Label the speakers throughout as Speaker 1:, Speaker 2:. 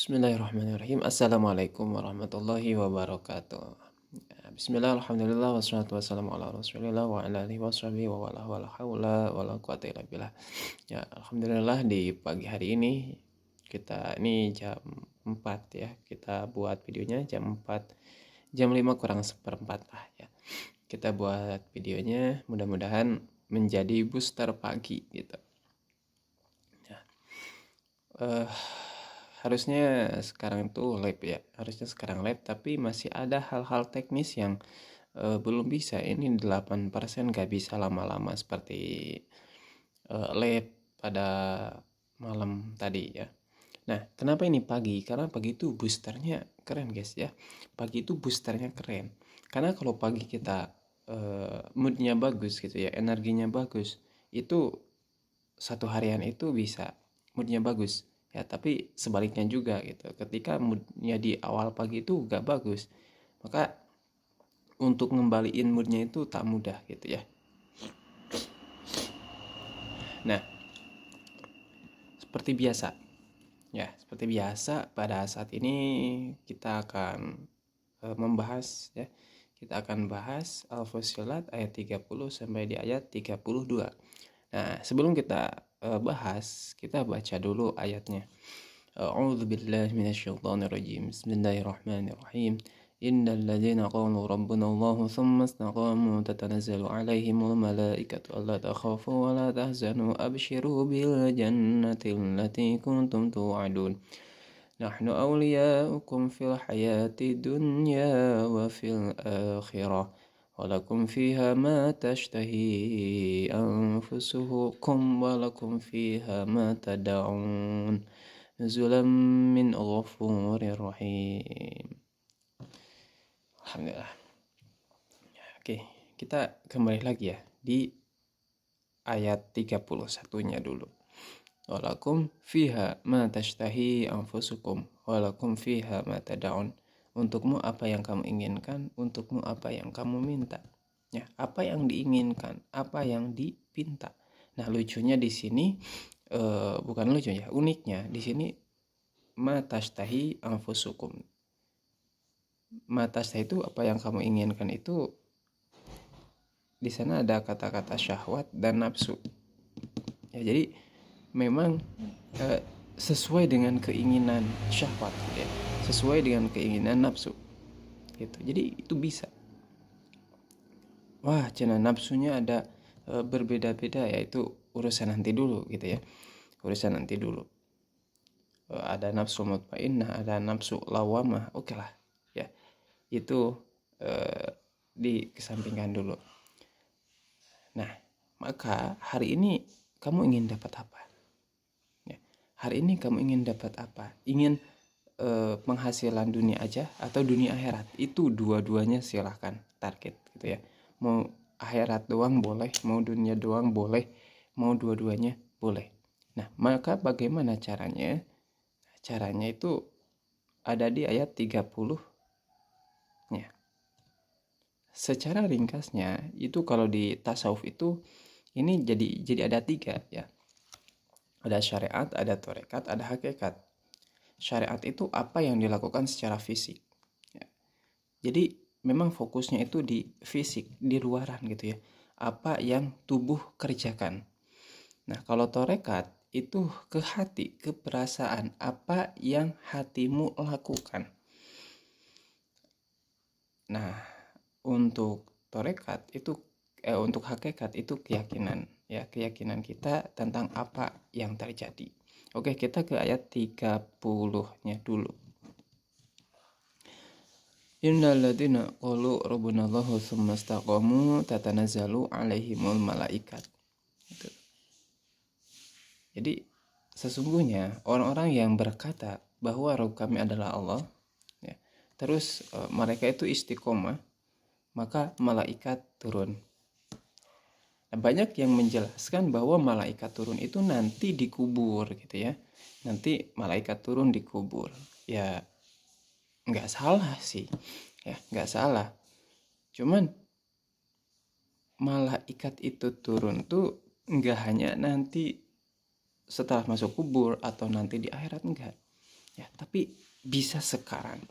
Speaker 1: Bismillahirrahmanirrahim. Assalamualaikum warahmatullahi wabarakatuh. Bismillah, alhamdulillah, wassalatu wassalamu ala rasulillah wa ala alihi washabihi wa wala wala haula wala quwata illa billah. Ya, alhamdulillah di pagi hari ini ini jam 4 ya. Kita buat videonya jam 4, jam 5 kurang seperempat lah ya. Kita buat videonya mudah-mudahan menjadi booster pagi gitu. Ya. Harusnya sekarang itu lab ya, harusnya sekarang lab, tapi masih ada hal-hal teknis yang belum bisa. Ini 8% gak bisa lama-lama seperti lab pada malam tadi ya. Nah, kenapa ini pagi? Karena pagi itu boosternya keren guys ya. Pagi itu boosternya keren. Karena kalau pagi kita moodnya bagus gitu ya, energinya bagus, itu satu harian itu bisa moodnya bagus ya. Tapi sebaliknya juga gitu, ketika moodnya di awal pagi itu gak bagus, maka untuk ngembaliin moodnya itu tak mudah gitu ya. Nah, seperti biasa ya, seperti biasa pada saat ini kita akan membahas ya. Kita akan bahas Al-Fussilat ayat 30 sampai di ayat 32. Nah, sebelum kita bahas, kita baca dulu ayatnya. A'udzu billahi minasyaitonir rajim. Bismillahirrahmanirrahim. Innal ladzina qalu rabbuna Allah tsumma istaqamu tatanazzalu 'alaihimul malaikatu alla takhafu wa la tahzanu abshiru bil jannati allati kuntum tu'adun. نحن أولياؤكم في الحياة الدنيا وفي الآخرة ولكم فيها ما تشتهي أنفسكم ولكم فيها ما تدعون نزلا من غفور رحيم. Alhamdulillah. Oke, kita kembali lagi ya di ayat 31-nya dulu. Walakum fiha ma tashtahi anfusukum walakum fiha ma tad'un. Untukmu apa yang kamu inginkan, untukmu apa yang kamu minta. Ya, apa yang diinginkan, apa yang dipinta. Nah, lucunya di sini bukan lucu ya, uniknya di sini ma tashtahi anfusukum. Ma tashtahi itu apa yang kamu inginkan, itu di sana ada kata-kata syahwat dan nafsu. Ya, jadi memang sesuai dengan keinginan syahwat gitu ya, sesuai dengan keinginan nafsu gitu. Jadi itu bisa. Wah, cina nafsunya ada berbeda-beda, yaitu urusan nanti dulu gitu ya. Urusan nanti dulu. Ada nafsu mutmainnah, ada nafsu lawamah. Oke lah ya. Itu dikesampingkan dulu. Nah, maka hari ini kamu ingin dapat apa? Hari ini kamu ingin dapat apa? Ingin penghasilan dunia aja atau dunia akhirat? Itu dua-duanya silahkan target gitu ya. Mau akhirat doang boleh, mau dunia doang boleh, mau dua-duanya boleh. Nah, maka bagaimana caranya? Caranya itu ada di ayat 30 nya. Secara ringkasnya itu kalau di tasawuf itu ini jadi ada 3 ya. Ada syariat, ada tarekat, ada hakikat. Syariat itu apa yang dilakukan secara fisik. Ya. Jadi memang fokusnya itu di fisik, di luaran gitu ya. Apa yang tubuh kerjakan. Nah, kalau tarekat itu ke hati, ke perasaan, apa yang hatimu lakukan. Nah, untuk tarekat itu untuk hakikat itu keyakinan ya, keyakinan kita tentang apa yang terjadi. Oke, kita ke ayat 30-nya dulu. Innal ladzina qalu rabbunallahu tsumma istaqamu tatanazzalu 'alaihimul malaikat. Gitu. Jadi sesungguhnya orang-orang yang berkata bahwa Rabb kami adalah Allah ya, terus mereka itu istiqomah, maka malaikat turun. Nah, banyak yang menjelaskan bahwa malaikat turun itu nanti dikubur gitu ya. Nanti malaikat turun dikubur. Ya nggak salah sih. Ya nggak salah. Cuman malaikat itu turun tuh nggak hanya nanti setelah masuk kubur atau nanti di akhirat, enggak. Ya, tapi bisa sekarang.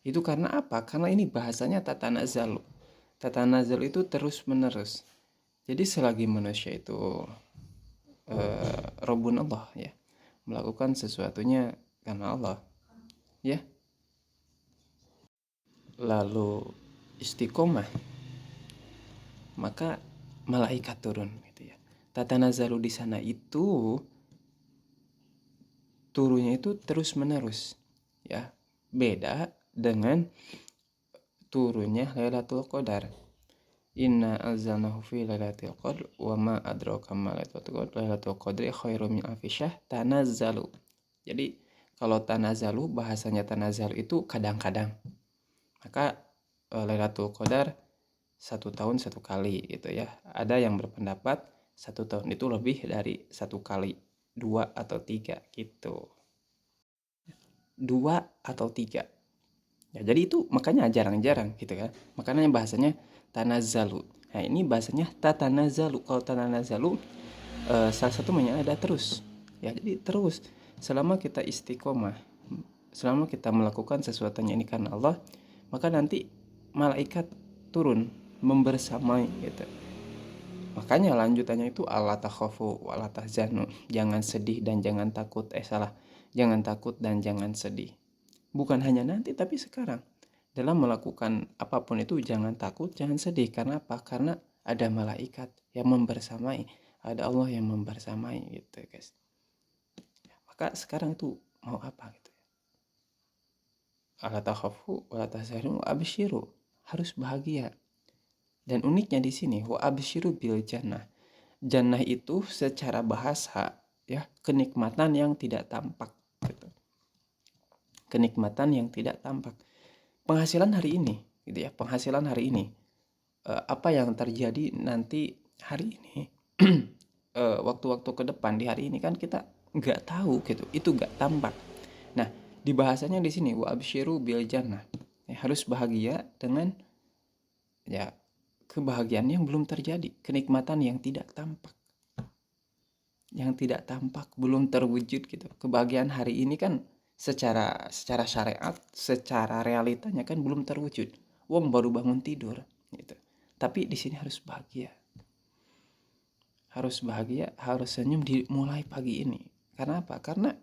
Speaker 1: Itu karena apa? Karena ini bahasanya tatanazzalu. Tatanazzalu itu terus menerus. Jadi selagi manusia itu Rabbun Allah ya, melakukan sesuatunya karena Allah ya, lalu istiqomah, maka malaikat turun gitu ya. Tatanazzalu di sana itu turunnya itu terus menerus ya. Beda dengan turunnya Lailatul Qadar. Inna anzalnahu fi lailatul qadr wa ma adraka ma lailatul qadri khairum min alfi syahr tanazzalu. Jadi kalau tanazzalu, bahasanya tanazzalu itu kadang-kadang. Maka Lailatul Qadar 1 tahun 1 kali gitu ya. Ada yang berpendapat 1 tahun itu lebih dari 1 kali, 2 atau 3 gitu. 2 atau 3. Ya, jadi itu makanya jarang-jarang gitu kan. Makanya bahasanya tanazzalu. Nah, ini bahasanya tatanazzalu. Kalau tatanazzalu salah satu maknanya ada terus. Ya, jadi terus selama kita istiqomah, selama kita melakukan sesuatunya ini karena Allah, maka nanti malaikat turun membersamai gitu. Makanya lanjutannya itu alla takhafu wa la tahzanu. Jangan sedih dan jangan takut. Jangan takut dan jangan sedih. Bukan hanya nanti tapi sekarang. Dalam melakukan apapun itu jangan takut, jangan sedih. Karena apa? Karena ada malaikat yang membersamai. Ada Allah yang membersamai gitu guys. Maka sekarang itu mau apa gitu. Alla takhafu wa la tahzanu absyiru. Harus bahagia. Dan uniknya di sini wa absyiru bil jannah. Jannah itu secara bahasa ya kenikmatan yang tidak tampak gitu. Kenikmatan yang tidak tampak. Penghasilan hari ini gitu ya, penghasilan hari ini. Apa yang terjadi nanti hari ini waktu-waktu ke depan di hari ini kan kita nggak tahu gitu, itu nggak tampak. Nah, di bahasanya di sini wa absyiru bil jannah. Ya, harus bahagia dengan ya kebahagiaan yang belum terjadi, kenikmatan yang tidak tampak. Yang tidak tampak, belum terwujud gitu. Kebahagiaan hari ini kan secara syariat, secara realitanya kan belum terwujud. Wong baru bangun tidur gitu. Tapi di sini harus bahagia. Harus bahagia, harus senyum dimulai pagi ini. Karena apa? Karena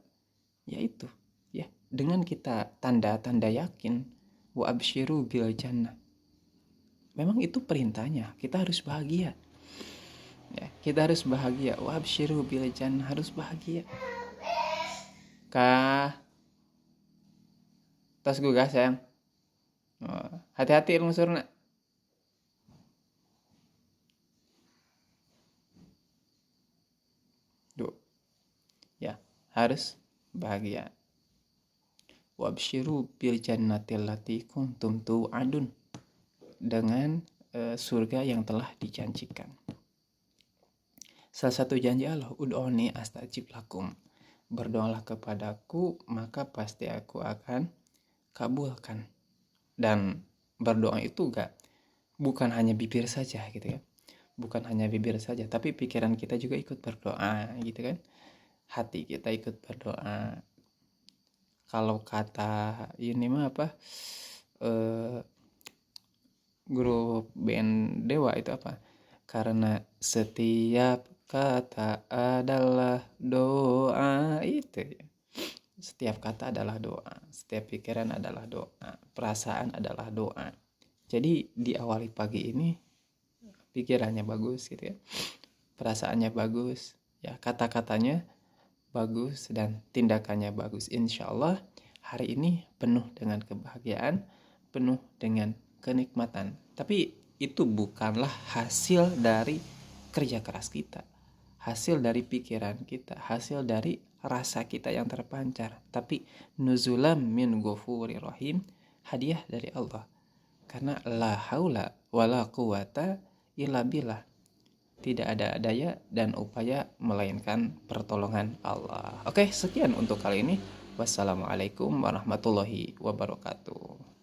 Speaker 1: ya itu ya, dengan kita tanda-tanda yakin wa absyiru bil jannah. Memang itu perintahnya, kita harus bahagia. Ya, kita harus bahagia. Wa absyiru bil jannah, harus bahagia. Kah, tas gue gak sayang. Hati-hati lungsur nak. Duh. Ya, harus bahagia. Wabsyiru bil jannatil lati kuntum tu'adun. Dengan surga yang telah dijanjikan. Salah satu janji Allah, ud'uni astajib lakum. Berdoalah kepadaku, maka pasti aku akan kabulkan. Dan berdoa itu bukan hanya bibir saja gitu ya. Bukan hanya bibir saja, tapi pikiran kita juga ikut berdoa gitu kan. Hati kita ikut berdoa. Kalau kata ini mah apa? Grup band Dewa itu apa? Karena setiap kata adalah doa itu. Setiap kata adalah doa, setiap pikiran adalah doa, perasaan adalah doa. Jadi diawali pagi ini pikirannya bagus gitu ya, perasaannya bagus, ya kata-katanya bagus dan tindakannya bagus. Insya Allah hari ini penuh dengan kebahagiaan, penuh dengan kenikmatan. Tapi itu bukanlah hasil dari kerja keras kita, hasil dari pikiran kita, hasil dari rasa kita yang terpancar, tapi nuzulam min ghafurir rahim, hadiah dari Allah. Karena la haula wala quwata illa billah. Tidak ada daya dan upaya melainkan pertolongan Allah. Oke, sekian untuk kali ini. Wassalamualaikum warahmatullahi wabarakatuh.